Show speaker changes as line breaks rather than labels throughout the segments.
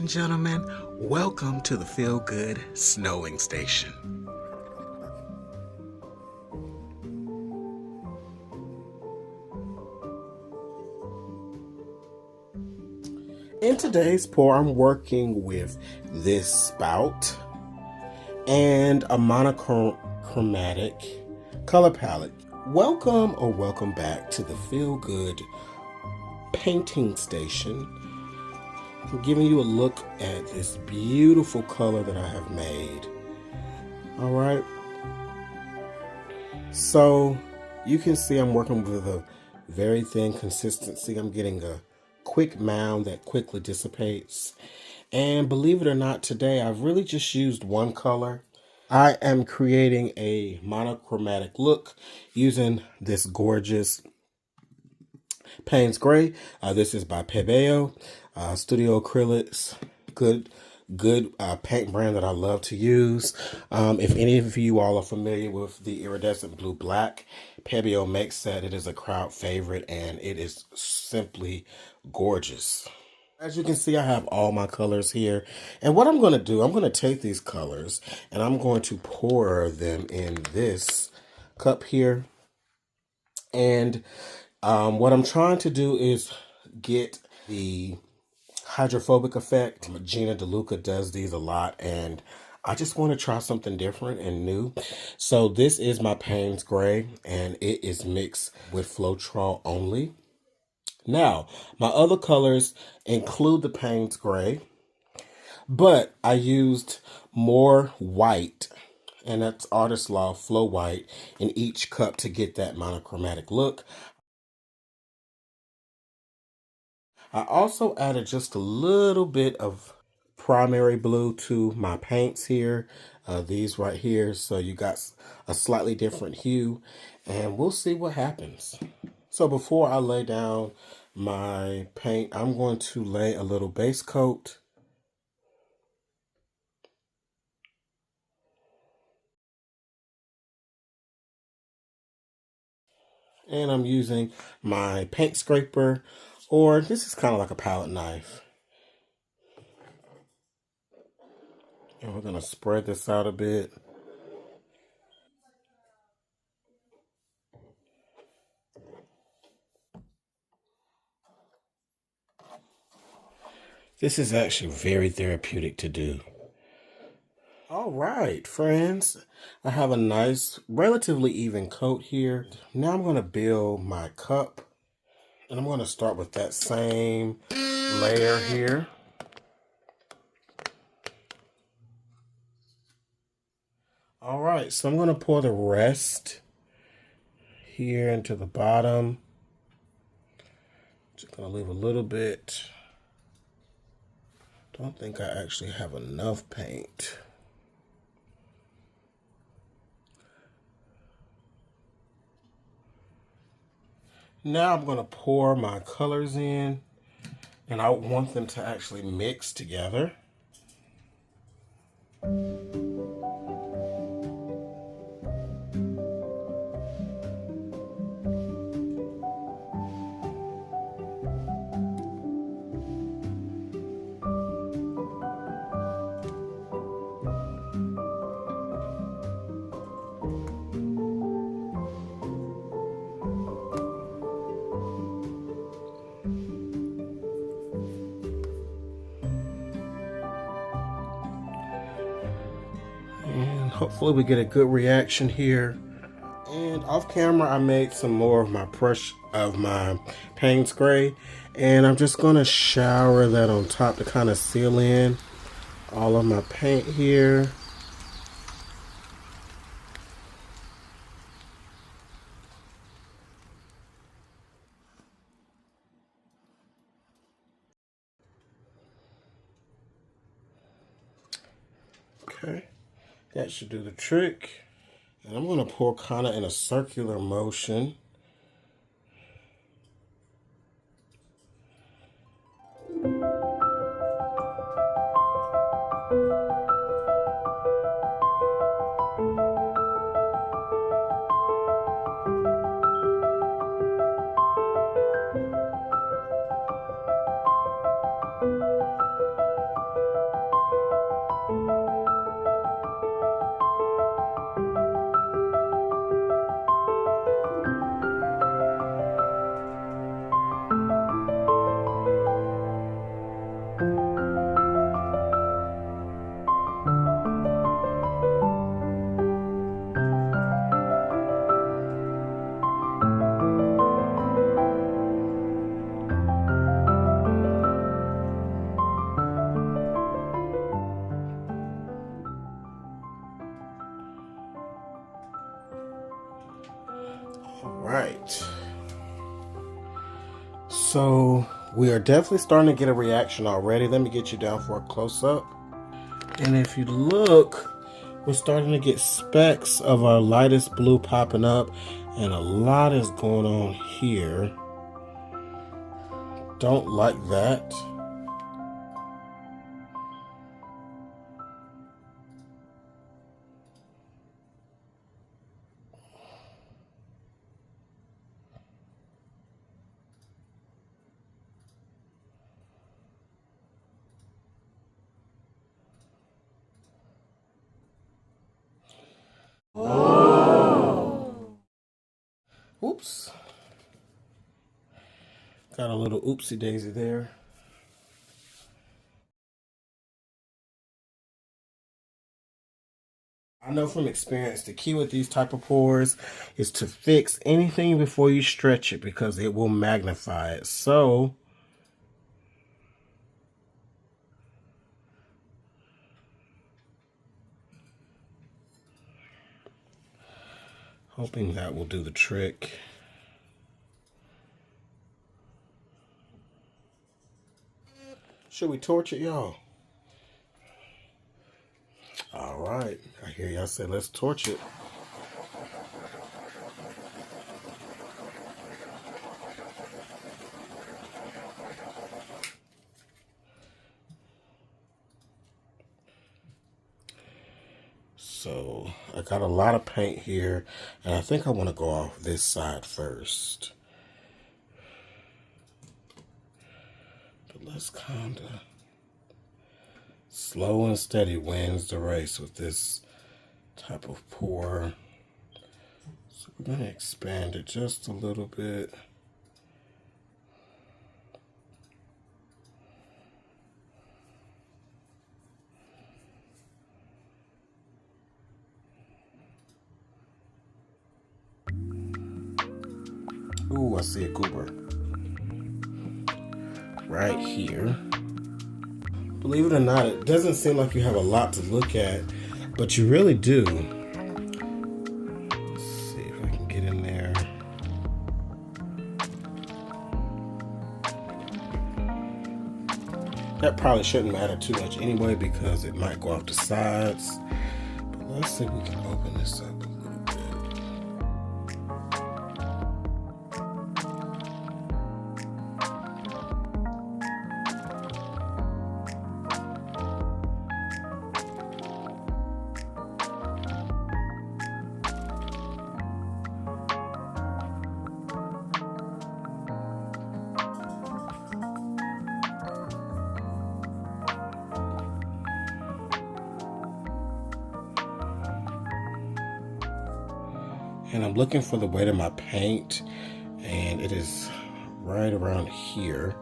gentlemen, welcome to the Feel Good Snowing Station. In today's pour, I'm working with this spout and a monochromatic color palette. Welcome or welcome back to the Feel Good Painting Station. I'm giving you a look at this beautiful color that I have made. All right. So you can see I'm working with a very thin consistency. I'm getting a quick mound that quickly dissipates. And believe it or not, today I've really just used one color. I am creating a monochromatic look using this gorgeous Paynes Grey. This is by Pebeo, Studio Acrylics. Good paint brand that I love to use. If any of you all are familiar with the iridescent blue black, Pebeo makes that. It is a crowd favorite and it is simply gorgeous. As you can see, I have all my colors here. And what I'm going to do, I'm going to take these colors and I'm going to pour them in this cup here. And what I'm trying to do is get the hydrophobic effect. Gina DeLuca does these a lot, and I just want to try something different and new. So this is my Paynes Grey, and it is mixed with Floetrol only. Now, my other colors include the Paynes Grey, but I used more white, and that's Artist Loft Flow White, in each cup to get that monochromatic look. I also added just a little bit of primary blue to my paints here, these right here, so you got a slightly different hue, and we'll see what happens. So before I lay down my paint, I'm going to lay a little base coat. And I'm using my paint scraper, or this is kind of like a palette knife. And we're going to spread this out a bit. This is actually very therapeutic to do. All right, friends, I have a nice, relatively even coat here. Now I'm going to build my cup, and I'm going to start with that same layer here. All right, so I'm going to pour the rest here into the bottom. Just going to leave a little bit. Don't think I actually have enough paint. Now I'm going to pour my colors in, and I want them to actually mix together. Hopefully we get a good reaction here. And off camera, I made some more of my Paynes Grey, and I'm just gonna shower that on top to kind of seal in all of my paint here. Okay, that should do the trick. And I'm going to pour kind of in a circular motion. All right. So we are definitely starting to get a reaction already. Let me get you down for a close-up. And if you look, we're starting to get specks of our lightest blue popping up, and a lot is going on here. Don't like that. Oh. Oops. Got a little oopsie daisy there. I know from experience the key with these type of pours is to fix anything before you stretch it because it will magnify it. So hoping that will do the trick. Should we torch it, y'all? All right. I hear y'all say let's torch it. So I got a lot of paint here, and I think I want to go off this side first. But let's kind of slow and steady wins the race with this type of pour. So we're going to expand it just a little bit. Ooh, I see a goober right here. Believe it or not, it doesn't seem like you have a lot to look at, but you really do. Let's see if I can get in there. That probably shouldn't matter too much anyway because it might go off the sides. But let's see if we can open this up a little bit. And I'm looking for the weight of my paint, and it is right around here.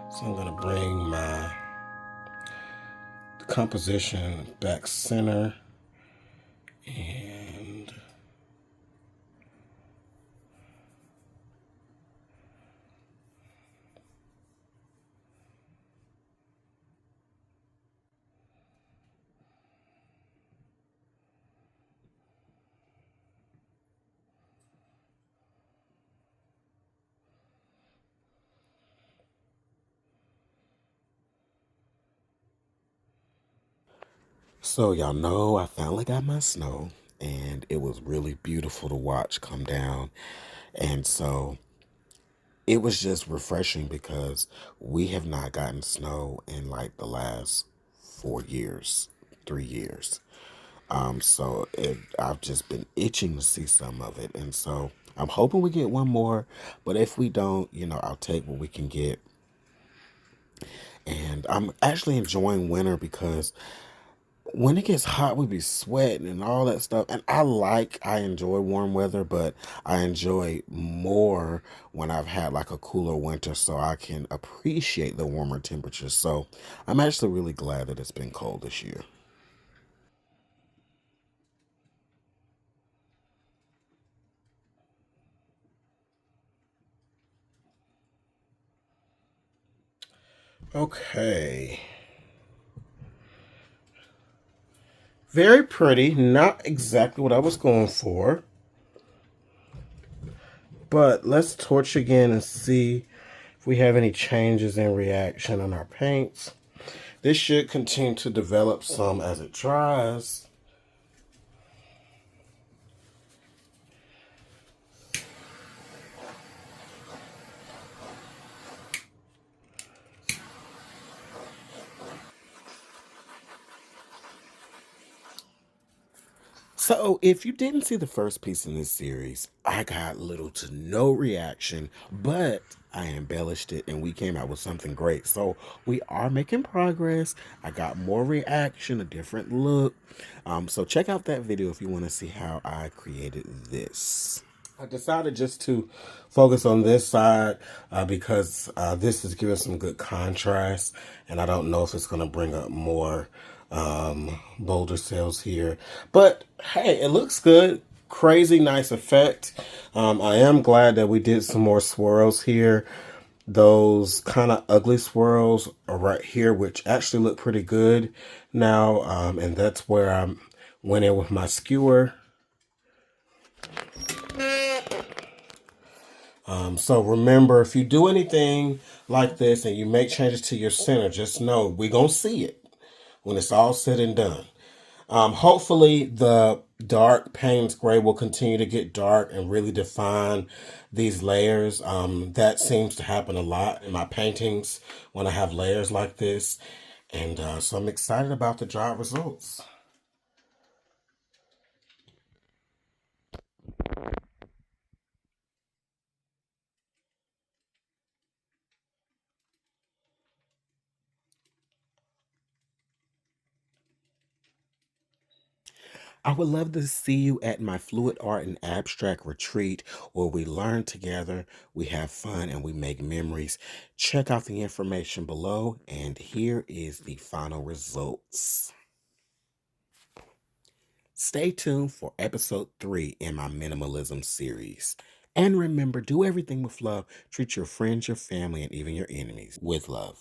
So I'm going to bring my composition back center, and so y'all know I finally got my snow, and it was really beautiful to watch come down. And so it was just refreshing because we have not gotten snow in like the last 4 years, 3 years. I've just been itching to see some of it. And so I'm hoping we get one more, but if we don't, I'll take what we can get. And I'm actually enjoying winter because when it gets hot, we be sweating and all that stuff. And I enjoy warm weather, but I enjoy more when I've had like a cooler winter so I can appreciate the warmer temperatures. So I'm actually really glad that it's been cold this year. Okay. Very pretty. Not exactly what I was going for. But let's torch again and see if we have any changes in reaction on our paints. This should continue to develop some as it dries. So, if you didn't see the first piece in this series, I got little to no reaction, but I embellished it and we came out with something great. So, we are making progress. I got more reaction, a different look. So, check out that video if you want to see how I created this. I decided just to focus on this side because this is giving some good contrast, and I don't know if it's going to bring up more Boulder Cells here. But hey, it looks good. Crazy nice effect. I am glad that we did some more swirls here. Those kind of ugly swirls are right here, which actually look pretty good now. And that's where I went in with my skewer. So remember, if you do anything like this and you make changes to your center, just know we're going to see it when it's all said and done. Hopefully the dark Paynes Grey will continue to get dark and really define these layers. That seems to happen a lot in my paintings when I have layers like this. And so I'm excited about the dry results. I would love to see you at my Fluid Art and Abstract Retreat where we learn together, we have fun, and we make memories. Check out the information below, and here is the final results. Stay tuned for episode 3 in my minimalism series. And remember, do everything with love. Treat your friends, your family, and even your enemies with love.